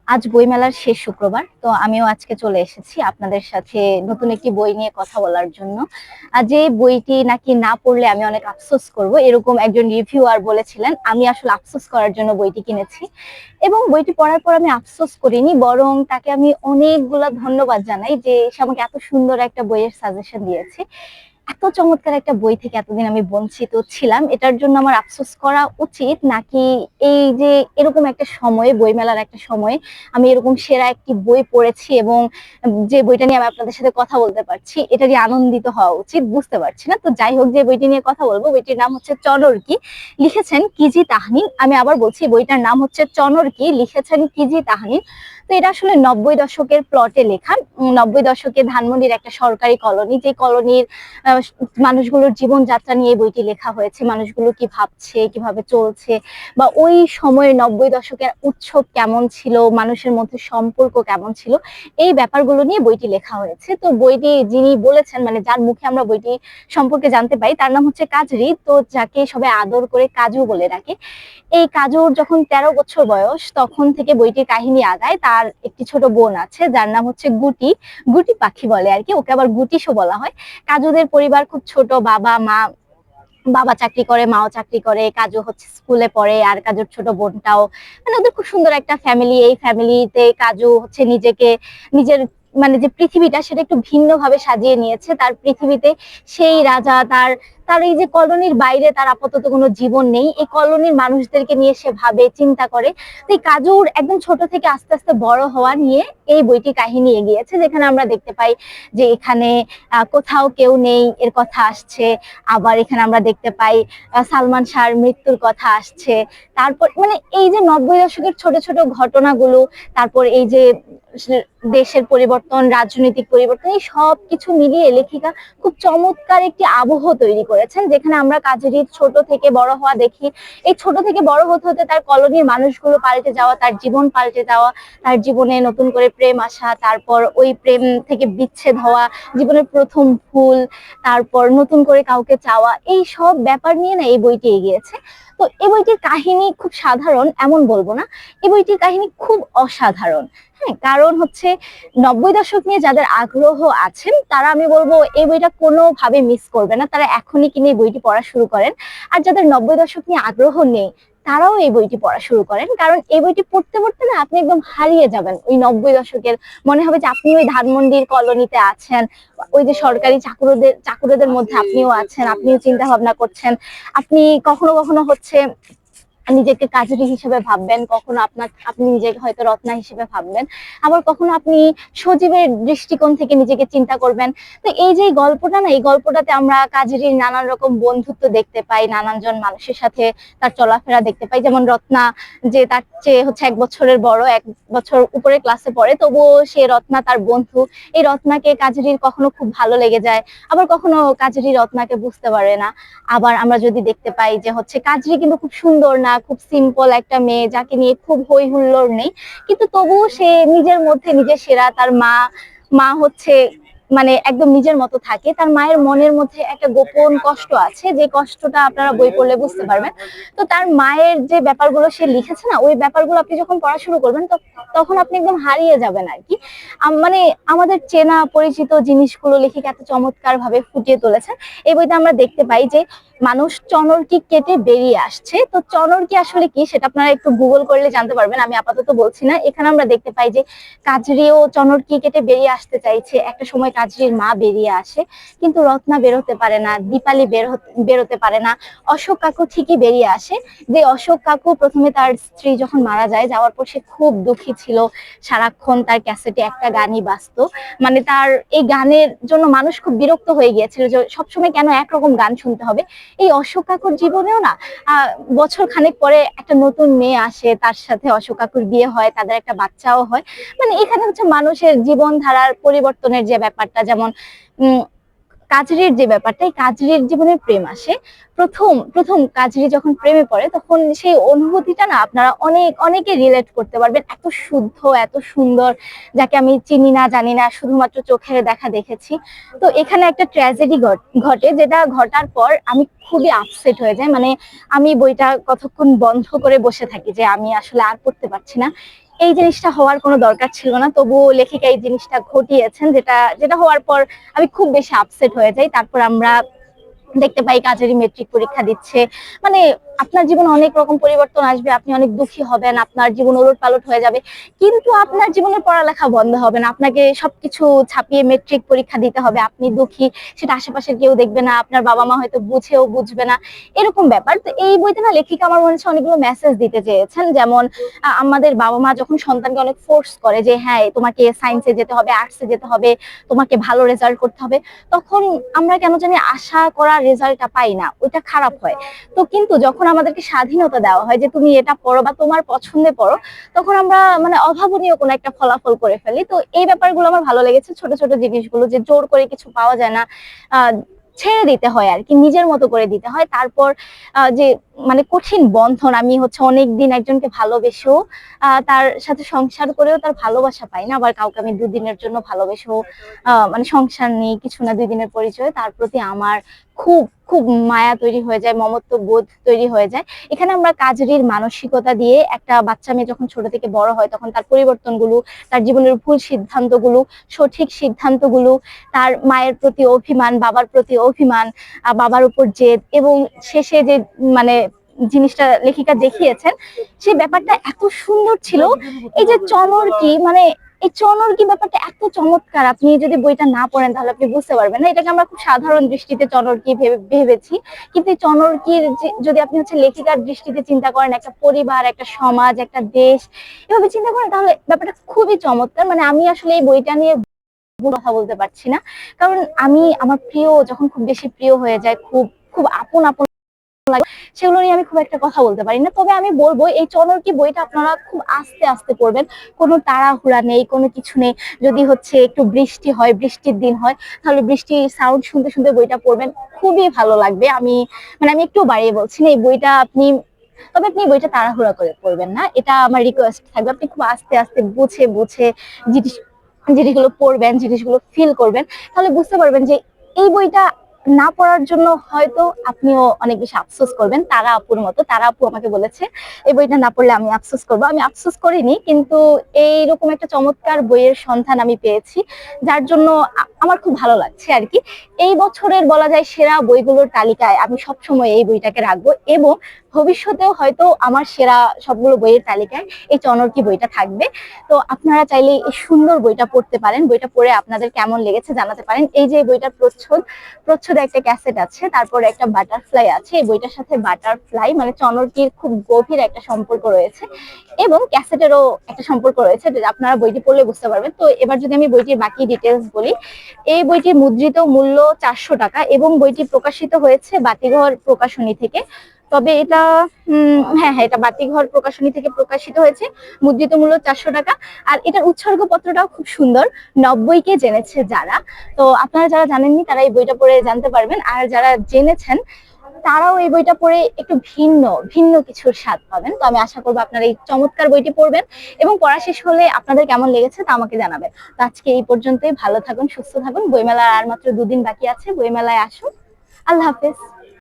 আজ বইমেলার শেষ শুক্রবার, তো আমিও আজকে চলে এসেছি আপনাদের সাথে নতুন একটি বই নিয়ে কথা বলার জন্য। যে বইটি নাকি না পড়লে আমি অনেক আফসোস করব, এরকম একজন রিভিউয়ার বলেছিলেন। আমি আসলে আফসোস করার জন্য বইটি কিনেছি এবং বইটি পড়ার পর আমি আফসোস করিনি, বরং তাকে আমি অনেকগুলা ধন্যবাদ জানাই যে সে আমাকে এত সুন্দর একটা বইয়ের সাজেশন দিয়েছে। এত চমৎকার একটা বই থেকে এতদিন আমি বঞ্চিত ছিলাম, এটার জন্য আমার আফসোস করা উচিত নাকি এই যে এরকম একটা সময়ে, বইমেলার একটা সময়ে আমি এরকম সেরা একটি বই পড়েছি এবং যে বইটা নিয়ে আমি আপনাদের সাথে কথা বলতে পারছি এটা নিয়ে আনন্দিত হওয়া উচিত, বুঝতে পারছি না। তো যাই হোক, যে বইটি নিয়ে কথা বলবো বইটির নাম হচ্ছে চনরকি, লিখেছেন কিজি তাহনিন। আমি আবার বলছি, বইটার নাম হচ্ছে চনরকি, লিখেছেন কিজি তাহনিন। তো এটা আসলে 90 দশকের প্লটে লেখা। 90 দশকে ধানমন্ডির একটা সরকারি কলোনি, যে কলোনির মানুষগুলোর জীবনযাত্রা নিয়ে বইটি লেখা হয়েছে। মানুষগুলো কি ভাবছে, কিভাবে চলছে, বা ওই সময়ের 90 দশকের উৎসব কেমন ছিল, মানুষের মধ্যে সম্পর্ক কেমন ছিল, এই ব্যাপারগুলো নিয়ে বইটি লেখা হয়েছে। তো বইটি যিনি বলেছেন, মানে যার মুখে আমরা বইটি সম্পর্কে জানতে পাই, তার নাম হচ্ছে কাজরি, তো যাকে সবাই আদর করে কাজু বলে ডাকে। এই কাজুর যখন 13 বছর বয়স, তখন থেকে বইটির কাহিনী আগায়। তার একটি ছোট বোন আছে যার নাম হচ্ছে গুটি। গুটি পাখি বলে আর কি, ওকে আবার গুটিশও বলা হয়। কাজুদের পরিবার খুব ছোট, বাবা মা, বাবা চাকরি করে, মাও চাকরি করে, কাজু হচ্ছে স্কুলে পড়ে, আর কাজুর ছোট বোনটাও, মানে ওদের খুব সুন্দর একটা ফ্যামিলি। এই ফ্যামিলিতে কাজু হচ্ছে নিজেকে, নিজের মানে যে পৃথিবীটা সেটা একটু ভিন্ন ভাবে সাজিয়ে নিয়েছে। তার পৃথিবীতে সেই রাজা, তার তার এই যে কলোনির বাইরে তার আপাতত কোনো জীবন নেই, এই কলোনির মানুষদেরকে নিয়ে সে ভাবে, চিন্তা করে। তো এই কাজুর একদম ছোট থেকে আস্তে আস্তে বড় হওয়া নিয়ে এই বইটি কাহিনী এগিয়েছে, যেখানে আমরা দেখতে পাই যে এখানে কোথাও কেউ নেই এর কথা আসছে। আবার এখানে আমরা দেখতে পাই সালমান শাহর মৃত্যুর কথা আসছে। তারপর মানে এই যে 90 দশকের ছোট ছোট ঘটনাগুলো, তারপর এই যে দেশের পরিবর্তন, রাজনৈতিক পরিবর্তন, এই সব কিছু মিলিয়ে লেখিকা খুব চমৎকার একটি আবহ তৈরি করেছেন, যেখানে আমরা কাজেরির ছোট থেকে বড় হওয়া দেখি। এই ছোট থেকে বড় হতে হতে তার কলোনির মানুষগুলো পাল্টে যাওয়া, তার জীবন পাল্টে যাওয়া, তার জীবনে নতুন করে প্রেম আসা, তারপর ওই প্রেম থেকে বিচ্ছেদ হওয়া, জীবনের প্রথম ভুল, তারপর নতুন করে কাউকে চাওয়া, এই সব ব্যাপার নিয়ে না এই বইটি এগিয়েছে। তো এই বইটির কাহিনী খুব সাধারণ এমন বলবো না, এই বইটির কাহিনী খুব অসাধারণ। হ্যাঁ, কারণ হচ্ছে 90 দশক নিয়ে যাদের আগ্রহ আছেন তারা, আমি বলবো এই বইটা কোনোভাবে মিস করবে না, তারা এখনই কিনে এই বইটি পড়া শুরু করেন। আর যাদের 90 দশক নিয়ে আগ্রহ নেই তারাও এই বইটি পড়া শুরু করেন, কারণ এই বইটি পড়তে পড়তে না আপনি একদম হারিয়ে যাবেন ওই 90 দশকের। মনে হবে যে আপনি ওই ধানমন্ডির কলোনিতে আছেন, ওই যে সরকারি চাকুরেদের মধ্যে আপনিও আছেন, আপনিও চিন্তা ভাবনা করছেন। আপনি কখনো কখনো হচ্ছে নিজেকে কাজেরি হিসেবে ভাববেন, কখনো আপনি নিজেকে হয়তো রত্না হিসেবে ভাববেন, আবার কখনো আপনি সজীবের দৃষ্টিকোণ থেকে নিজেকে চিন্তা করবেন। তো এই যে গল্পটা না, এই গল্পটাতে আমরা কাজেরির নানান রকম বন্ধুত্ব দেখতে পাই, নানান জন মানুষের সাথে তার চলাফেরা দেখতে পাই। যেমন রত্না, যে তার চেয়ে হচ্ছে 1 বছরের বড়, 1 বছর উপরে ক্লাসে পড়ে, তবুও সে রত্না তার বন্ধু। এই রত্নাকে কাজেরির কখনো খুব ভালো লেগে যায়, আবার কখনো কাজেরি রত্নাকে বুঝতে পারে না। আবার আমরা যদি দেখতে পাই যে হচ্ছে কাজরি কিন্তু খুব সুন্দর না, খুব সিম্পল একটা মেয়ে, যাকে নিয়ে খুব হই হুল্লোড় নেই, কিন্তু তবুও সে নিজের মধ্যে নিজের সেরা। তার মা মা হচ্ছে মানে একদম নিজের মতো থাকে। তার মায়ের মনের মধ্যে একটা গোপন কষ্ট আছে, যে কষ্টটা আপনারা বই পড়লে বুঝতে পারবেন। তো তার মায়ের যে ব্যাপারগুলো সে লিখেছে না, ওই ব্যাপারগুলো আপনি যখন পড়া শুরু করবেন তখন আপনি একদম হারিয়ে যাবেন আর কি। মানে আমাদের চেনা পরিচিত জিনিসগুলো লেখিকা এত চমৎকার ভাবে ফুটিয়ে তুলেছেন। এই বইতে আমরা দেখতে পাই যে মানুষ চনরকি কেটে বেরিয়ে আসছে। তো চনরকি আসলে কি সেটা আপনারা একটু গুগল করলে জানতে পারবেন, আমি আপাতত বলছি না। এখানে আমরা দেখতে পাই যে কাজরিও চনরকি কেটে বেরিয়ে আসতে চাইছে। একটা সময় কাজরির মা বেরিয়ে আসে, কিন্তু রত্না বেরোতে পারে না, দীপালি বেরোতে পারে না। অশোক কাকু ঠিকই বেরিয়ে আসে। যে অশোক কাকু প্রথমে তার স্ত্রী যখন মারা যায়, যাওয়ার পর সে খুব দুঃখী ছিল, সারাক্ষণ তার ক্যাসেটে একটা গানই বাজতো। মানে তার এই গানের জন্য মানুষ খুব বিরক্ত হয়ে গিয়েছিল যে সবসময় কেন একরকম গান শুনতে হবে। এই অশোক কাকুর জীবনেও না বছর খানেক পরে একটা নতুন মেয়ে আসে, তার সাথে অশোক কাকুর বিয়ে হয়, তাদের একটা বাচ্চাও হয়। মানে এখানে হচ্ছে মানুষের জীবনধারার পরিবর্তনের যে ব্যাপারটা, যেমন কাজরির যে ব্যাপারটা, এই কাজরির জীবনে প্রেম আসে। প্রথম প্রথম কাজরি যখন প্রেমে পড়ে তখন সেই অনুভূতিটা না আপনারা অনেকে রিলেট করতে পারবেন। এত শুদ্ধ, এত সুন্দর, যাকে আমি চিনি না জানি না, শুধুমাত্র চোখের দেখা দেখেছি। তো এখানে একটা ট্র্যাজেডি ঘটে, যেটা ঘটার পর আমি খুবই আপসেট হয়ে যাই। মানে আমি বইটা কতক্ষণ বন্ধ করে বসে থাকি যে আমি আসলে আর পড়তে পারছি না। এই জিনিসটা হওয়ার কোনো দরকার ছিল না, তবুও লেখিকা এই জিনিসটা ঘটিয়েছেন, যেটা যেটা হওয়ার পর আমি খুব বেশি আপসেট হয়ে যাই। তারপর আমরা দেখতে পাই কাজেরই মেট্রিক পরীক্ষা দিচ্ছে। মানে আপনার জীবনে অনেক রকম পরিবর্তন আসবে, আপনি অনেক দুঃখী হবেন, আপনার জীবন ওলটপালট হয়ে যাবে, কিন্তু আপনার জীবনের পড়ালেখা বন্ধ হবে না। আপনাকে সবকিছু ছাপিয়ে মেট্রিক পরীক্ষা দিতে হবে, আপনি দুঃখী সেটা আশেপাশের কেউ দেখবে না, আপনার বাবা মা হয়তো বুঝেও বুঝবে না, এরকম ব্যাপার। তো এই বইতে না লেখিকা আমার মনে হচ্ছে অনেকগুলো মেসেজ দিতে চেয়েছেন। যেমন আমাদের বাবা মা যখন সন্তানকে অনেক ফোর্স করে যে হ্যাঁ তোমাকে সায়েন্সে যেতে হবে, আর্টসে যেতে হবে, তোমাকে ভালো রেজাল্ট করতে হবে, তখন আমরা কেন জানি আশা করা রেজাল্টটা পাই না, ওইটা খারাপ হয়। তো কিন্তু যখন আমাদেরকে স্বাধীনতা দেওয়া হয় যে তুমি এটা পড়ো বা তোমার পছন্দে পড়ো, তখন আমরা মানে অভাবনীয় কোনো একটা ফলাফল করে ফেলি। তো এই ব্যাপারগুলো আমার ভালো লেগেছে, ছোট ছোট জিনিসগুলো, যে জোর করে কিছু পাওয়া যায় না, আহ ছেড়ে দিতে হয় আর কি, নিজের মতো করে দিতে হয়। তারপর যে মানে কঠিন বন্ধন, আমি হচ্ছে অনেকদিন একজনকে ভালোবেসেও তার সাথে সংসার করেও তার ভালোবাসা পাই না, আবার কাউকে আমি দুদিনের জন্য ভালোবেসেও মানে সংসার নেই, কিছু না, 2 দিনের পরিচয়, তার প্রতি আমার খুব খুব মায়া তৈরি হয়ে যায়, মমত্ব বোধ তৈরি হয়ে যায়। এখানে আমরা কাজের মানসিকতা দিয়ে একটা বাচ্চা মেয়ে যখন ছোট থেকে বড় হয়, তখন তার পরিবর্তনগুলো, তার জীবনের ভুল সিদ্ধান্তগুলো, সঠিক সিদ্ধান্তগুলো, তার মায়ের প্রতি অভিমান, বাবার প্রতি অভিমান, বাবার উপর জেদ, এবং শেষে যে মানে জিনিসটা লেখিকা দেখিয়েছেন, সেই ব্যাপারটা এত সুন্দর ছিল। এই যে চনরকি, মানে এই চনরকি ব্যাপারটা এত চমৎকার, আপনি যদি বইটা না পড়েন তাহলে আপনি বুঝতে পারবেন না। এটাকে আমরা খুব সাধারণ দৃষ্টিতে চনরকি ভেবেছি, কিন্তু এই চনরকির যদি আপনি হচ্ছে লেখিকার দৃষ্টিতে চিন্তা করেন, একটা পরিবার, একটা সমাজ, একটা দেশ, এভাবে চিন্তা করেন, তাহলে ব্যাপারটা খুবই চমৎকার। মানে আমি আসলে এই বইটা নিয়ে কথা বলতে পারছি না, কারণ আমি আমার প্রিয় যখন খুব বেশি প্রিয় হয়ে যায়, খুব খুব আপন আপন সেগুলো নিয়ে আমি খুব একটা কথা বলতে পারি না। তবে আমি বলবো এই চনরকি বইটা আপনারা খুব আস্তে আস্তে পড়বেন, কোনো তাড়াহুড়া নেই, কোনো কিছু নেই। যদি হচ্ছে একটু বৃষ্টি হয়, বৃষ্টির দিন হয়, তাহলে বৃষ্টির সাউন্ড শুনতে শুনতে বইটা পড়বেন, খুবই ভালো লাগবে। আমি মানে আমি একটু বাড়িয়ে বলছি না, এই বইটা আপনি, তবে আপনি বইটা তাড়াহুড়া করে পড়বেন না, এটা আমার রিকোয়েস্ট থাকবে। আপনি খুব আস্তে আস্তে বুঝে বুঝে জিনিস জিনিসগুলো পড়বেন, জিনিসগুলো ফিল করবেন, তাহলে বুঝতে পারবেন যে এই বইটা না পড়ার জন্য হয়তো আপনিও অনেক বেশি আফসোস করবেন, তারা আপুর মতো। তারা আপু আমাকে বলেছে এই বইটা না পড়লে আমি আফসোস করবো, আমি আফসোস করিনি, কিন্তু এইরকম একটা চমৎকার বইয়ের সন্ধান আমি পেয়েছি, যার জন্য আমার খুব ভালো লাগছে আর কি। এই বছরের বলা যায় সেরা বইগুলোর তালিকায় আমি সবসময় এই বইটাকে রাখবো, এবং ভবিষ্যতেও হয়তো আমার সেরা সবগুলো বইয়ের তালিকায় এই চনরকি বইটা থাকবে। তো আপনারা চাইলে এই সুন্দর বইটা পড়তে পারেন, বইটা পড়ে আপনাদের কেমন লেগেছে জানাতে পারেন। এই যে বইটার প্রচ্ছদে একটা ক্যাসেট আছে, তারপরে একটা বাটারফ্লাই আছে, এই বইটার সাথে বাটারফ্লাই মানে চনরকির খুব গভীর একটা সম্পর্ক রয়েছে, এবং ক্যাসেটেরও একটা সম্পর্ক রয়েছে, আপনারা বইটি পড়লে বুঝতে পারবেন। তো এবার যদি আমি বইটির বাকি ডিটেলস বলি, এই বইটির মুদ্রিত মূল্য 400 টাকা, এবং বইটি প্রকাশিত হয়েছে বাতিঘর প্রকাশনী থেকে। তবে এটা হ্যাঁ হ্যাঁ, এটা বাতিঘর প্রকাশনী থেকে প্রকাশিত হয়েছে, মুদ্রিত মূল্য 400 টাকা। আর এটার উৎসর্গ পত্রটাও খুব সুন্দর, 90কে জেনেছে যারা। তো আপনারা যারা জানেননি তারা এই বইটা পড়ে জানতে পারবেন, আর যারা জেনেছেন তারাও এই বইটা পড়ে একটু ভিন্ন ভিন্ন কিছুর স্বাদ পাবেন। তো আমি আশা করবো আপনারা এই চমৎকার বইটি পড়বেন, এবং পড়া শেষ হলে আপনাদের কেমন লেগেছে তা আমাকে জানাবেন। তো আজকে এই পর্যন্তই, ভালো থাকুন, সুস্থ থাকুন। বইমেলার আর মাত্র 2 দিন বাকি আছে, বইমেলায় আসুন। আল্লাহ হাফেজ।